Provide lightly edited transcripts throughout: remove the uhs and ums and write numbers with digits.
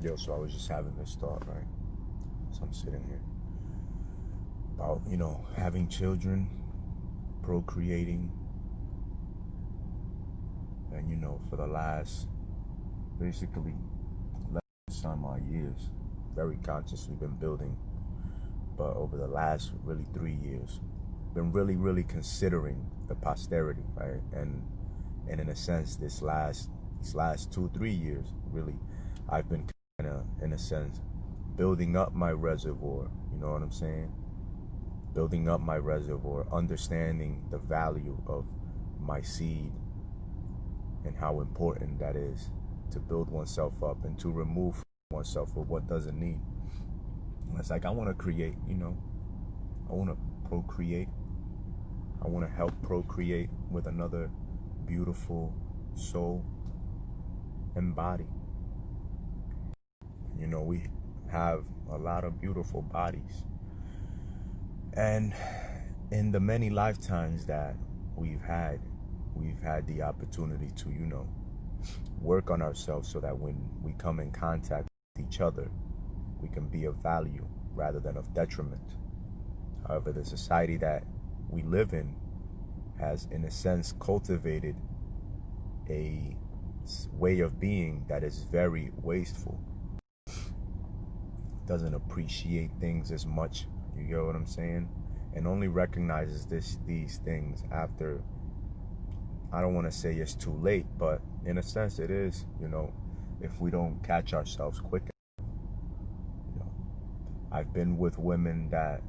Yo, so I was just having this thought, right? So I'm sitting here about, having children, procreating, and, for the last, basically, some odd years, very consciously been building, but over the last really 3 years, been really considering the posterity, right? And in a sense, these last 2-3 years, really, I've been kind of, in a sense, building up my reservoir. You know what I'm saying? Building up my reservoir, understanding the value of my seed and how important that is to build oneself up and to remove oneself for what doesn't need. It's like I want to create, I want to procreate. I want to help procreate with another beautiful soul and body. We have a lot of beautiful bodies. And in the many lifetimes that we've had the opportunity to, work on ourselves so that when we come in contact with each other, we can be of value rather than of detriment. However, the society that we live in has, in a sense, cultivated a way of being that is very wasteful. Doesn't appreciate things as much, you get what I'm saying? And only recognizes these things after, I don't want to say it's too late, but in a sense it is, if we don't catch ourselves quick. I've been with women that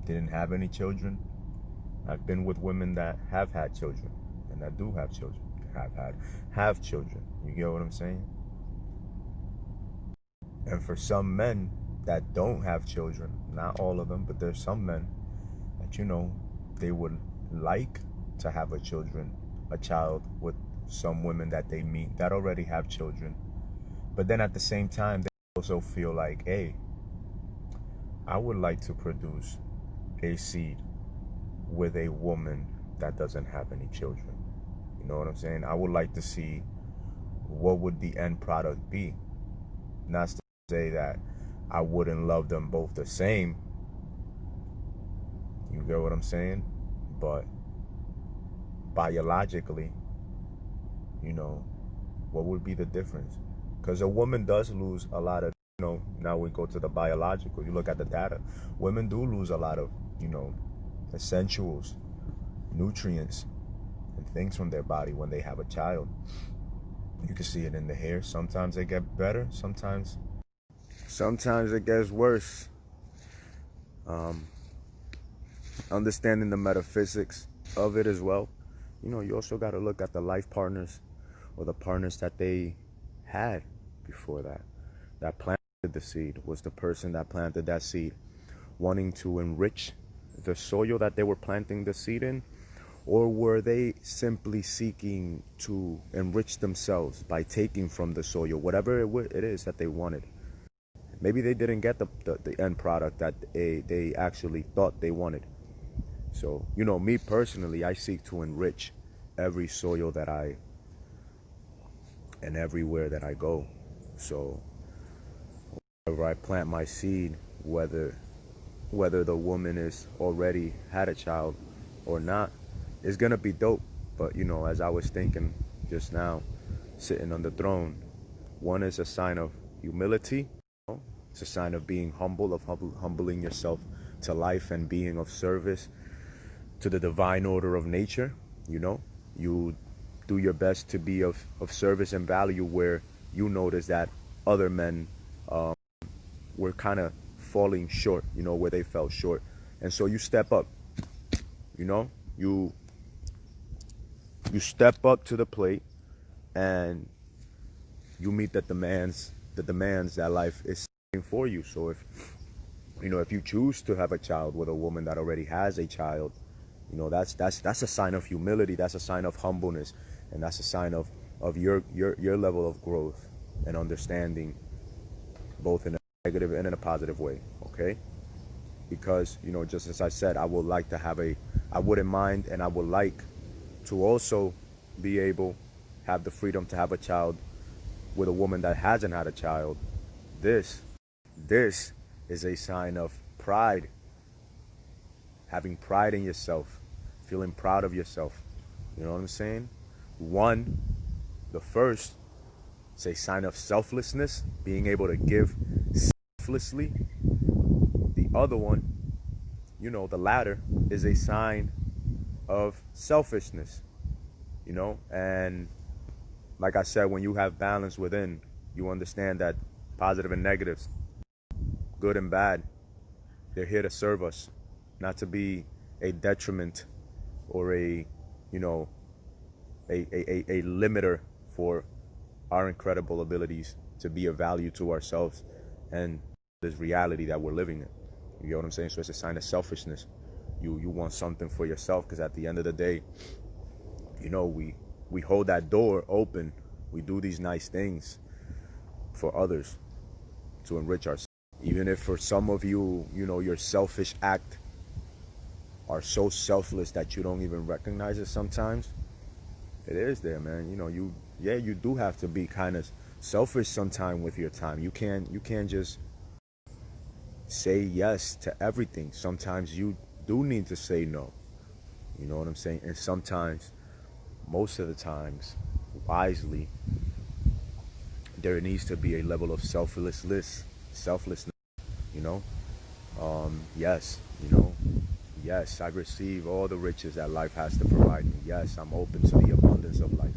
didn't have any children. I've been with women that have had children and that do have children, have children. You get what I'm saying? And for some men that don't have children, not all of them, but there's some men that, they would like to have a child with some women that they meet that already have children. But then at the same time, they also feel like, hey, I would like to produce a seed with a woman that doesn't have any children. You know what I'm saying? I would like to see what would the end product be. Not to say that I wouldn't love them both the same. You get what I'm saying? But biologically, what would be the difference? Because a woman does lose a lot of, now we go to the biological. You look at the data. Women do lose a lot of, essentials, nutrients, and things from their body when they have a child. You can see it in the hair. Sometimes they get better. Sometimes it gets worse. Understanding the metaphysics of it as well. You also got to look at the life partners or the partners that they had before that planted the seed. Was the person that planted that seed wanting to enrich the soil that they were planting the seed in? Or were they simply seeking to enrich themselves by taking from the soil, whatever it is that they wanted? Maybe they didn't get the end product that they actually thought they wanted. So, me personally, I seek to enrich every soil and everywhere that I go. So, wherever I plant my seed, whether the woman is already had a child or not, it's going to be dope. But, as I was thinking just now, sitting on the throne, one is a sign of humility. It's a sign of being humble, of humbling yourself to life and being of service to the divine order of nature. You do your best to be of service and value where you notice that other men were kind of falling short, where they fell short. And so you step up, you step up to the plate and you meet the demands that life is setting for you. So if you choose to have a child with a woman that already has a child, that's a sign of humility. That's a sign of humbleness, and that's a sign of your level of growth and understanding, both in a negative and in a positive way. Okay, because just as I said, I wouldn't mind, and I would like to also be able have the freedom to have a child with a woman that hasn't had a child, this this is a sign of pride, having pride in yourself, feeling proud of yourself. You know what I'm saying? One, the first, it's a sign of selflessness, being able to give selflessly. The other one, the latter, is a sign of selfishness, and like I said, when you have balance within, you understand that positive and negatives, good and bad, they're here to serve us, not to be a detriment or a limiter for our incredible abilities to be of value to ourselves and this reality that we're living in. You know what I'm saying? So it's a sign of selfishness. You want something for yourself, because at the end of the day, we hold that door open. We do these nice things for others to enrich ourselves. Even if for some of you, your selfish act are so selfless that you don't even recognize it sometimes. It is there, man. You do have to be kind of selfish sometime with your time. You can't just say yes to everything. Sometimes you do need to say no. You know what I'm saying? And sometimes, most of the times, wisely, there needs to be a level of selflessness. Yes, yes, I receive all the riches that life has to provide me. Yes, I'm open to the abundance of life.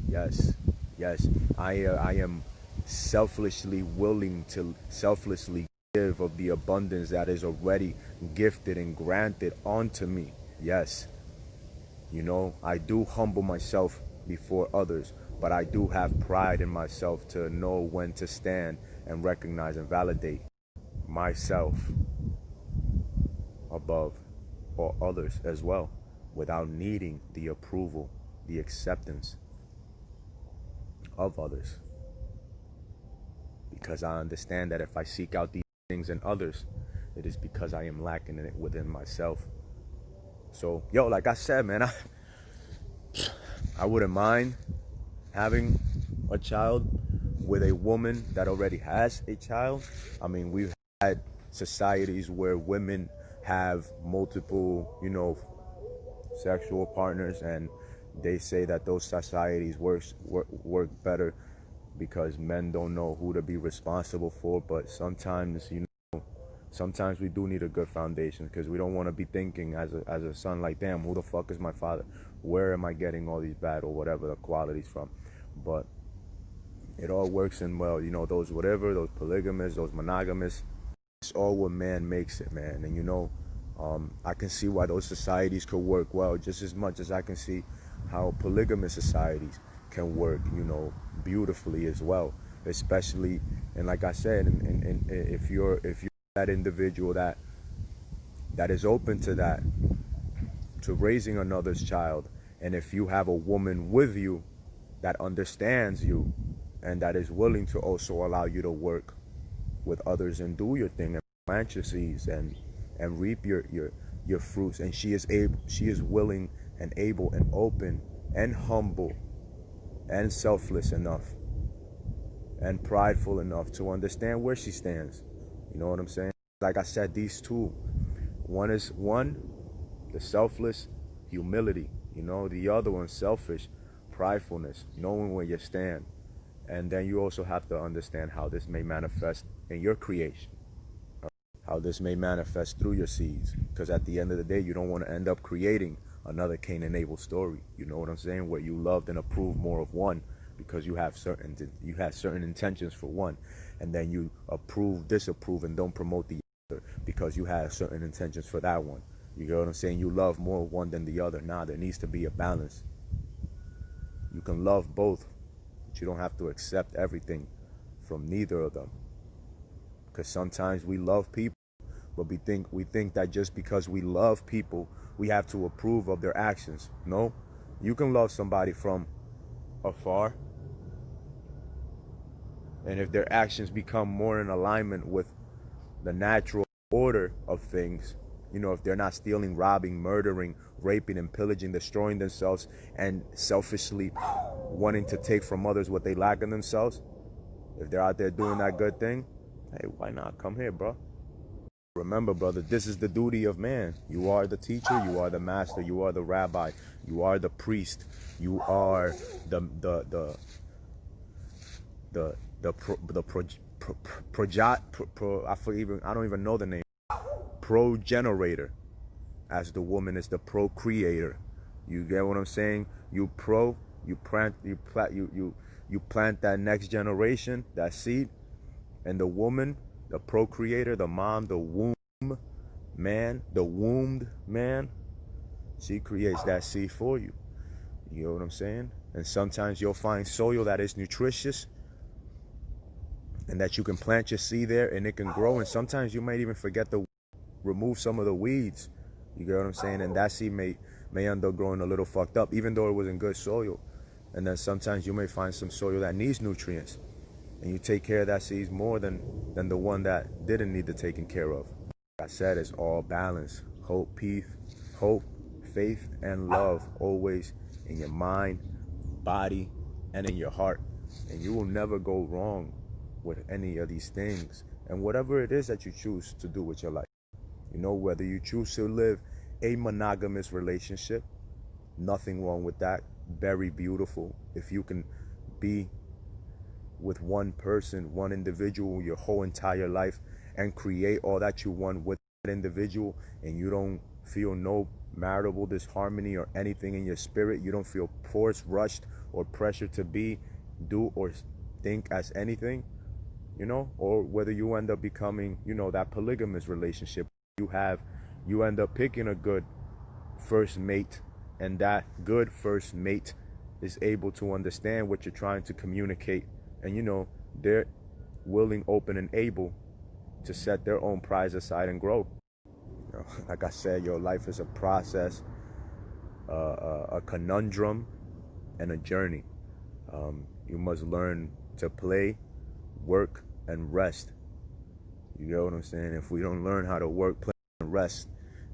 Yes, I am selflessly willing to selflessly give of the abundance that is already gifted and granted onto me. Yes, I do humble myself before others, but I do have pride in myself to know when to stand and recognize and validate myself above all others as well, without needing the approval, the acceptance of others. Because I understand that if I seek out these things in others, it is because I am lacking in it within myself. So, like I said, man, I wouldn't mind having a child with a woman that already has a child. I mean, we've had societies where women have multiple, sexual partners, and they say that those societies work better because men don't know who to be responsible for. But sometimes, sometimes we do need a good foundation, because we don't want to be thinking as a son, like, damn, who the fuck is my father? Where am I getting all these bad or whatever the qualities from? But it all works in, those polygamists, those monogamists, it's all what man makes it, man. And I can see why those societies could work well just as much as I can see how polygamous societies can work, beautifully as well. Especially, and like I said, and if you're that individual that is open to that, to raising another's child, and if you have a woman with you that understands you and that is willing to also allow you to work with others and do your thing and plant your seeds and reap your fruits, and she is willing and able and open and humble and selfless enough and prideful enough to understand where she stands. You know what I'm saying? Like I said, these two, one, the selfless humility, the other one, selfish pridefulness, knowing where you stand. And then you also have to understand how this may manifest in your creation, how this may manifest through your seeds. Because at the end of the day, you don't want to end up creating another Cain and Abel story. You know what I'm saying? Where you loved and approved more of one because you had certain intentions for one, and then you disapprove, and don't promote the other because you had certain intentions for that one. You know what I'm saying? You love more one than the other. Nah, there needs to be a balance. You can love both, but you don't have to accept everything from neither of them. Because sometimes we love people, but we think that just because we love people, we have to approve of their actions. No, you can love somebody from afar, and if their actions become more in alignment with the natural order of things, you know, if they're not stealing, robbing, murdering, raping, and pillaging, destroying themselves, and selfishly wanting to take from others what they lack in themselves, if they're out there doing that good thing, hey, why not? Come here, bro. Remember, brother, this is the duty of man. You are the teacher, you are the master, you are the rabbi, you are the priest, you are the I don't even know the name. Progenerator, as the woman is the procreator. You get what I'm saying? You plant that next generation, that seed, and the woman, the procreator, the mom, the womb man, the wombed man, she creates that seed for you. You know what I'm saying? And sometimes you'll find soil that is nutritious and that you can plant your seed there and it can grow. And sometimes you might even forget to remove some of the weeds. You get what I'm saying? And that seed may end up growing a little fucked up, even though it was in good soil. And then sometimes you may find some soil that needs nutrients, and you take care of that seed more than the one that didn't need the taking care of. Like I said, it's all balance. Hope, faith, and love always in your mind, body, and in your heart. And you will never go wrong with any of these things. And whatever it is that you choose to do with your life, you know, whether you choose to live a monogamous relationship, nothing wrong with that. Very beautiful. If you can be with one person, one individual, your whole entire life, and create all that you want with that individual, and you don't feel no marital disharmony or anything in your spirit, you don't feel forced, rushed, or pressure to be, do, or think as anything, you know, or whether you end up becoming, you know, that polygamous relationship, you end up picking a good first mate, and that good first mate is able to understand what you're trying to communicate, and, you know, they're willing, open, and able to set their own prize aside and grow. You know, like I said, your life is a process, a conundrum, and a journey. You must learn to play, work, and rest. You know what I'm saying? If we don't learn how to work, play, and rest,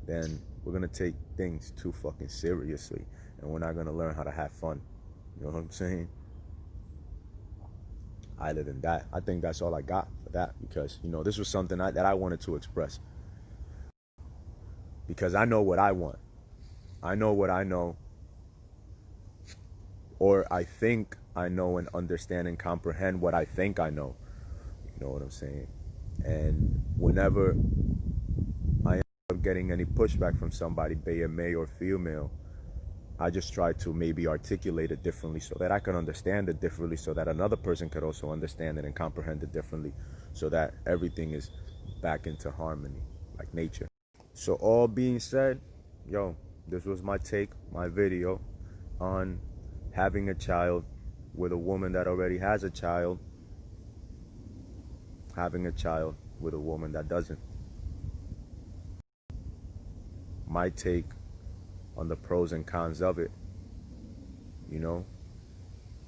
then we're gonna take things too fucking seriously, and we're not gonna learn how to have fun. You know what I'm saying? Other than that, I think that's all I got for that, because, you know, this was something that I wanted to express, because I know what I want. I know what I know, or I think I know and understand and comprehend what I think I know. You know what I'm saying? And whenever I end up getting any pushback from somebody, be it male or female, I just try to maybe articulate it differently so that I can understand it differently, so that another person could also understand it and comprehend it differently, so that everything is back into harmony, like nature. So all being said, yo, this was my take, my video on having a child with a woman that already has a child, having a child with a woman that doesn't. My take on the pros and cons of it, you know,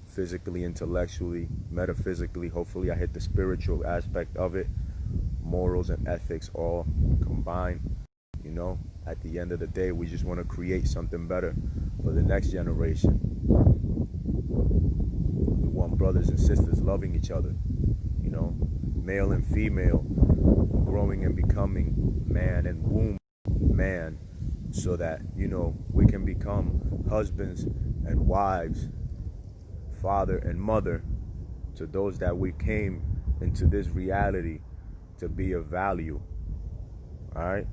physically, intellectually, metaphysically. Hopefully I hit the spiritual aspect of it, morals and ethics all combined. You know, at the end of the day, we just want to create something better for the next generation. We want brothers and sisters loving each other, you know, male and female, growing and becoming man and womb man, so that, you know, we can become husbands and wives, father and mother to those that we came into this reality to be of value. All right?